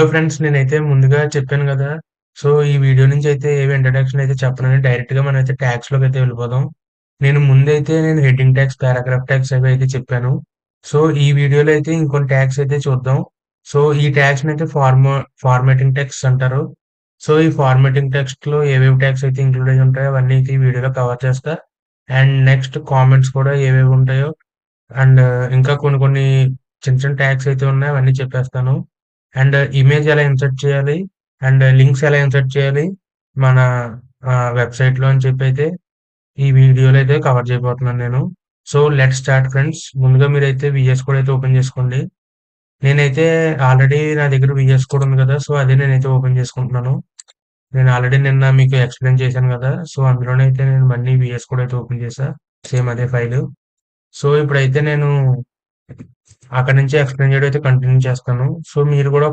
Hello friends. నేనైతే ముందుగా చెప్పాను గదా! సో, ఈ వీడియో నుంచి అయితే ఏవి ఇంట్రడక్షన్ అయితే చెప్పనని డైరెక్ట్‌గా మనమైతే ట్యాగ్స్‌లోకైతే వెళ్ళిపోదాం. నేను హెడ్డింగ్ ట్యాగ్స్, పారాగ్రాఫ్ ట్యాగ్స్ అవి అయితే చెప్పాను. సో, ఈ వీడియోలో అయితే ఇంకొన్ని ట్యాగ్స్ అయితే చూద్దాం. సో, ఈ ట్యాగ్స్‌నైతే ఫార్మాటింగ్ టెక్స్ట్ అంటారు. సో, ఈ ఫార్మాటింగ్ టెక్స్ట్‌లో ఏవేవి ట్యాగ్స్ అయితే ఇంక్లూడ్ అయ్యి ఉంటాయో అవన్నీ అయితే ఈ వీడియోలో కవర్ చేస్తా. అండ్ నెక్స్ట్ కామెంట్స్ కూడా ఏవేవి ఉంటాయో అండ్ ఇంకా కొన్ని కొన్ని చిన్న చిన్న ట్యాగ్స్ అయితే ఉన్నాయి. అవన్నీ చెప్పేస్తాను. అండ్ ఇమేజ్ ఎలా ఇన్సర్ట్ చేయాలి? అండ్ లింక్స్ ఎలా ఇన్సర్ట్ చేయాలి? మన వెబ్‌సైట్‌లో అని చెప్పైతే ఈ వీడియోలో అయితే కవర్ చేయబోతున్నాను నేను. So, let's start friends. ముందుగా మీరైతే వీఎస్ కోడ్ అయితే ఓపెన్ చేసుకోండి. నేనైతే ఆల్రెడీ నా దగ్గర వీఎస్ కోడ్ ఉంది కదా! సో, అదే నేనైతే ఓపెన్ చేసుకుంటున్నాను. నేను ఆల్రెడీ నిన్న మీకు ఎక్స్‌ప్లెయిన్ చేశాను కదా! సో, అందులోనైతే నేను మళ్ళీ వీఎస్ కోడ్ అయితే ఓపెన్ చేశా. సేమ్ అదే ఫైలు. సో, ఇప్పుడైతే నేను అక్కడి నుంచి ఎక్స్‌ప్లెయిన్ చేయడం అయితే కంటిన్యూ చేస్తాను. సో, మీరు కూడా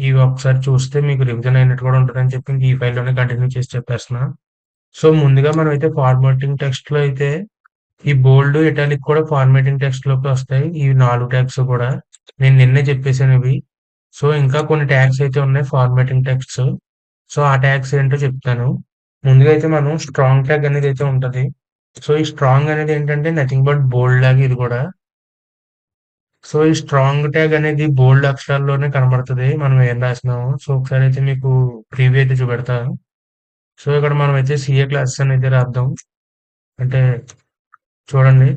ఇవి ఒకసారి చూస్తే మీకు రివిజన్ అయినట్టు కూడా ఉంటదని చెప్పి ఇంక ఈ ఫైల్‌లోనే కంటిన్యూ చేసి చెప్పేస్తున్నా. సో, ముందుగా మనమైతే ఫార్మాటింగ్ టెక్స్ట్‌లో అయితే ఈ బోల్డ్, ఇటాలిక్ కూడా ఫార్మాటింగ్ టెక్స్ట్‌లోకి వస్తాయి. ఈ 4 ట్యాగ్స్ కూడా. నేను నిన్నే చెప్పేసాను ఇవి. సో, ఇంకా కొన్ని ట్యాగ్స్ అయితే ఉన్నాయి ఫార్మాటింగ్ టెక్స్ట్స్. సో, ఆ ట్యాగ్స్ ఏంటో చెప్తాను. ముందుగా అయితే మనం స్ట్రాంగ్ ట్యాగ్ అనేది అయితే ఉంటది. సో, ఈ స్ట్రాంగ్ అనేది ఏంటంటే నథింగ్ బట్ బోల్డ్ లాగా ఇది కూడా. సో, ఈ స్ట్రాంగ్ ట్యాగ్ అనేది బోల్డ్ అక్షరాల్లోనే కనబడతది. మనం ఏం రాసినామో. సో, ఒకసారయితే మీకు ప్రివ్యూ అయితే చూపెడతా. సో, ఇక్కడ మనమైతే సీఏ క్లాసెస్ అని అయితే రాద్దాం. అంటే చూడండి.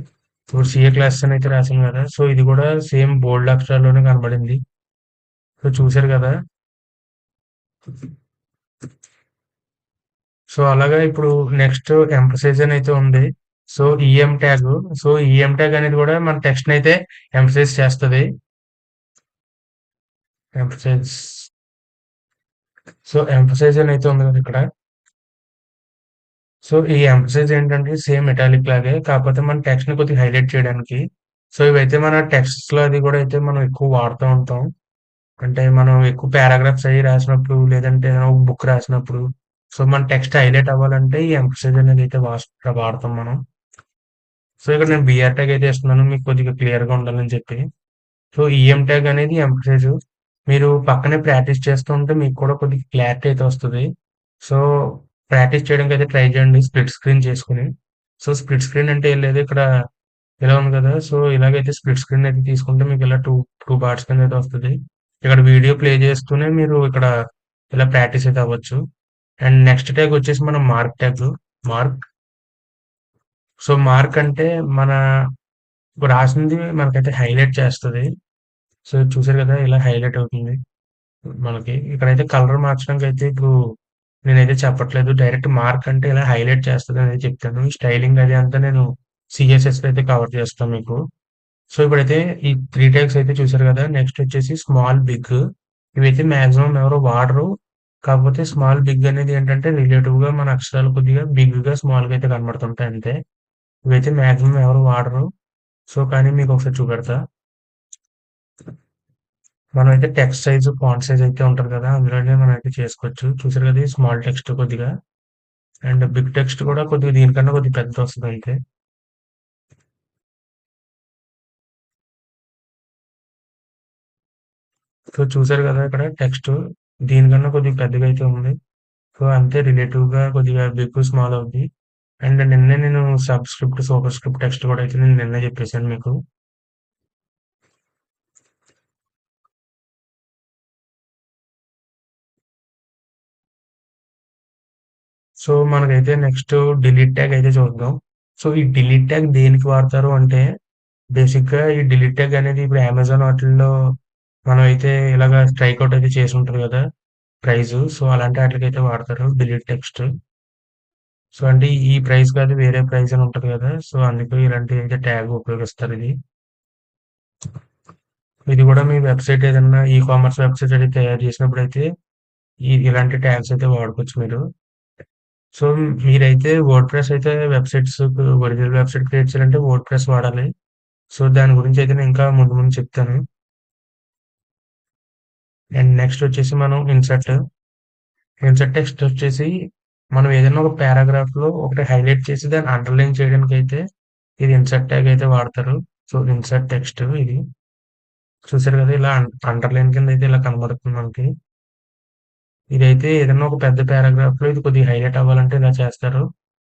ఇప్పుడు సీఏ క్లాసెస్ అని అయితే రాసాం గదా! సో, ఇది కూడా సేమ్ బోల్డ్ అక్షరాల్లోనే కనబడింది. సో, చూసారు గదా! సో, అలాగా ఇప్పుడు నెక్స్ట్ ఎంఫసైజ్ అని అయితే ఉంది. So, EM tag. So, EM tag అనేది కూడా మన టెక్స్ట్‌నయితే ఎంఫసైజ్ చేస్తది. ఎంఫసైజ్. సో, ఎంఫసైజ్ అని అయితే ఉంది కదా ఇక్కడ. సో, ఈ ఎంఫసైజ్ ఏంటంటే సేమ్ ఇటాలిక్ లాగే. కాకపోతే మన టెక్స్ట్‌ని కొద్దిగా హైలైట్ చేయడానికి. సో, ఇవైతే మన టెక్స్ట్స్‌లో అది కూడా అయితే మనం ఎక్కువ వాడుతూ ఉంటాం. అంటే మనం ఎక్కువ పారాగ్రాఫ్స్ అయ్యి రాసినప్పుడు, లేదంటే ఏదైనా ఒక బుక్ రాసినప్పుడు, సో, మన టెక్స్ట్ హైలైట్ అవ్వాలంటే ఈ ఎంఫసైజ్ అనేది అయితే వాడతాం మనం. సో, ఇక్కడ నేను బీఆర్ ట్యాగ్ అయితే ఇస్తున్నాను మీకు కొద్దిగా క్లియర్‌గా ఉండాలని చెప్పి. సో, ఈఎం ట్యాగ్ అనేది ఎంఫసైజ్. మీరు పక్కనే ప్రాక్టీస్ చేస్తూ ఉంటే మీకు కూడా కొద్దిగా క్లారిటీ అయితే వస్తది. సో, ప్రాక్టీస్ చేయడానికైతే ట్రై చేయండి స్ప్లిట్ స్క్రీన్ చేసుకొని. సో, స్ప్లిట్ స్క్రీన్ అంటే ఏం లేదు. ఇక్కడ ఇలా ఉంది కదా! సో, ఇలాగైతే స్ప్లిట్ స్క్రీన్ అయితే తీసుకుంటే మీకు ఇలా 2 పార్ట్స్ కింద అయితే వస్తది. ఇక్కడ వీడియో ప్లే చేస్తూనే మీరు ఇక్కడ ఇలా ప్రాక్టీస్ అయితే అవ్వచ్చు. అండ్ నెక్స్ట్ ట్యాగ్ వచ్చేసి మనం mark tag. Mark. So, mark అంటే మన రాసింది మనకైతే హైలైట్ చేస్తది. సో, చూసారు కదా! ఇలా హైలైట్ అవుతుంది మనకి. ఇక్కడైతే కలర్ మార్చడానికైతే ఇప్పుడు నేనైతే చెప్పట్లేదు. డైరెక్ట్ మార్క్ అంటే ఇలా హైలైట్ చేస్తదనేది చెప్తాను. ఈ స్టైలింగ్ అది అంతా నేను సీఎస్ఎస్‌లో అయితే కవర్ చేస్తాను మీకు. సో, ఇప్పుడైతే ఈ 3 టైప్స్ అయితే చూసారు కదా! నెక్స్ట్ వచ్చేసి స్మాల్, బిగ్. ఇవైతే మాక్సిమం ఎవరు వాడరు. కాకపోతే స్మాల్, బిగ్ అనేది ఏంటంటే రిలేటివ్‌గా మన అక్షరాలు కొద్దిగా బిగ్‌గా, స్మాల్‌గా అయితే కనబడుతుంటాయి అంతే. ఇవైతే మాక్సిమం ఎవరు వాడరు. సో, కానీ మీకు ఒకసారి చూపెడతా. మనమైతే టెక్స్ట్ సైజ్, ఫాంట్ సైజ్ అయితే ఉంటది కదా! అందులోనే మనమైతే చేసుకోవచ్చు. చూసారు కదా! ఇది స్మాల్ టెక్స్ట్ కొద్దిగా. అండ్ బిగ్ టెక్స్ట్ కూడా కొద్దిగా దీనికన్నా కొద్దిగా పెద్దదొస్తది అంతే. సో, చూసారు కదా! ఇక్కడ టెక్స్ట్ దీనికన్నా కొద్దిగా పెద్దగా అయితే ఉంది. సో, అంతే రిలేటివ్‌గా కొద్దిగా బిగ్, స్మాల్ అవుద్ది. అండ్ నిన్నే నేను సబ్‌స్క్రిప్ట్, సూపర్ స్క్రిప్ట్ టెక్స్ట్ కూడా అయితే నేను నిన్నే చెప్పేసాను మీకు. సో, మనకైతే నెక్స్ట్ డిలీట్ ట్యాగ్ అయితే చూద్దాం. సో, ఈ డిలీట్ ట్యాగ్ దేనికి వాడతారు అంటే, బేసిక్‌గా ఈ డిలీట్ ట్యాగ్ అనేది ఇప్పుడు అమెజాన్ వాటిల్లో మనమైతే ఇలాగ స్ట్రైక్ ఔట్ అయితే చేసుంటది గదా! ప్రైజు. సో, అలాంటి ఆటిలకైతే వాడతారు డిలీట్ టెక్స్ట్. సో, అంటే ఈ ప్రైస్ కాదు వేరే ప్రైస్ అని ఉంటది గదా! సో, అందుకు ఇలాంటిదైతే ట్యాగ్ ఉపయోగిస్తారిది. ఇది గూడా మీ వెబ్‌సైట్ ఏదన్నా కామర్స్ వెబ్‌సైట్ అది తయారు చేసినప్పుడైతే ఇలాంటి ట్యాగ్స్ అయితే వాడుకోవచ్చు మీరు. సో, మీరైతే వర్డ్‌ప్రెస్ అయితే ఒరిజినల్ వెబ్‌సైట్ క్రియేట్ చేయాలంటే వర్డ్‌ప్రెస్ వాడాలి. సో, దాని గురించి అయితే నేను ఇంకా ముందు ముందు చెప్తాను. అండ్ నెక్స్ట్ వచ్చేసి మనం ఇన్సర్ట్ టెక్స్ట్ వచ్చేసి మనం ఏదైనా ఒక పారాగ్రాఫ్‌లో ఒకటి హైలైట్ చేసి దాన్ని అండర్‌లైన్ చేయడానికైతే ఇది ఇన్సర్ట్ ట్యాగ్ అయితే వాడతారు. సో, ఇన్సర్ట్ టెక్స్ట్ ఇది. చూసారు కదా! ఇలా అండర్‌లైన్ కింద అయితే ఇలా కనబడుతుంది మనకి. ఇదైతే ఏదన్నా ఒక పెద్ద పారాగ్రాఫ్‌లో ఇది కొద్దిగా హైలైట్ అవ్వాలంటే ఇలా చేస్తారు.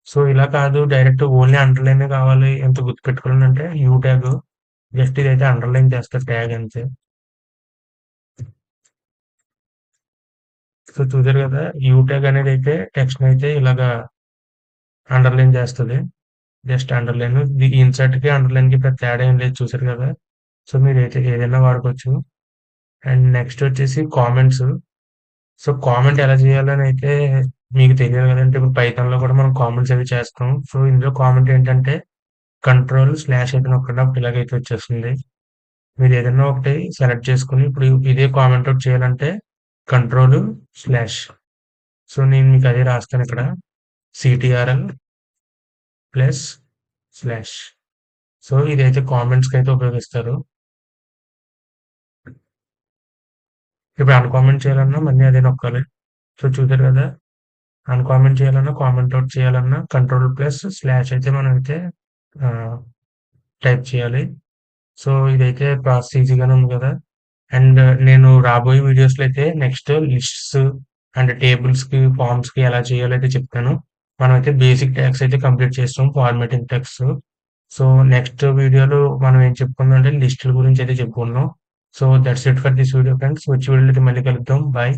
సో, ఇలా కాదు డైరెక్ట్ ఓన్లీ అండర్‌లైనే కావాలి ఇంత గుర్తుపెట్టుకోవాలంటే యూ ట్యాగ్ జస్ట్ ఇదైతే అండర్‌లైన్ చేస్తారు ట్యాగ్ అంతే. సో, చూసారు కదా! యూ ట్యాగ్ అనేదైతే టెక్స్ట్‌నైతే ఇలాగా అండర్‌లైన్ చేస్తది. Just underline. ఇన్సర్ట్‌కి, అండర్‌లైన్‌కి పెద్ద తేడా ఏం లేదు చూసారు కదా! సో, మీరైతే ఏదైనా వాడుకోవచ్చు. అండ్ నెక్స్ట్ వచ్చేసి కామెంట్స్. సో, కామెంట్ ఎలా చేయాలనైతే మీకు తెలియాలి కదండీ! ఇప్పుడు పైథాన్‌లో కూడా మనం కామెంట్స్ అవి చేస్తాం. సో, ఇందులో కామెంట్ ఏంటంటే కంట్రోల్ స్లాష్ అయితే నొక్కండి. అప్పుడు ఇలాగైతే వచ్చేస్తుంది. మీరు ఏదైనా ఒకటి సెలెక్ట్ చేసుకొని ఇప్పుడు ఇదే కామెంట్ ఔట్ చేయాలంటే కంట్రోల్ స్లాష్. సో, నేను మీకు అదే రాస్తాను ఇక్కడ. సీటీఆర్ఎల్ ప్లస్ స్లాష్. సో, ఇదైతే కామెంట్స్‌కైతే ఉపయోగిస్తారు. ఇప్పుడు అన్‌కామెంట్ చేయాలన్నా మళ్ళీ అదే నొక్కాలి. సో, చూసారు కదా! అన్‌కామెంట్ చేయాలన్నా, కామెంట్ ఔట్ చేయాలన్నా కంట్రోల్ ప్లస్ స్లాష్ అయితే మనమైతే ఆహ్, టైప్ చేయాలి. సో, ఇదైతే ప్రాసెస్ ఈజీగానే ఉంది కదా! అండ్ నేను రాబోయే వీడియోస్‌లో అయితే నెక్స్ట్ లిస్ట్స్ అండ్ టేబుల్స్‌కి, ఫార్మ్స్‌కి ఎలా చేయాలో అయితే చెప్తాను. మనమైతే బేసిక్ ట్యాగ్స్ అయితే కంప్లీట్ చేసాం. Formatting tags. సో, నెక్స్ట్ వీడియోలో మనం ఏం చెప్పుకుందాం అంటే లిస్టుల గురించి అయితే చెప్పుకుందాం. So, that's it for this video friends. వచ్చే వీడియోలో అయితే మళ్ళీ కలుద్దాం. బాయ్.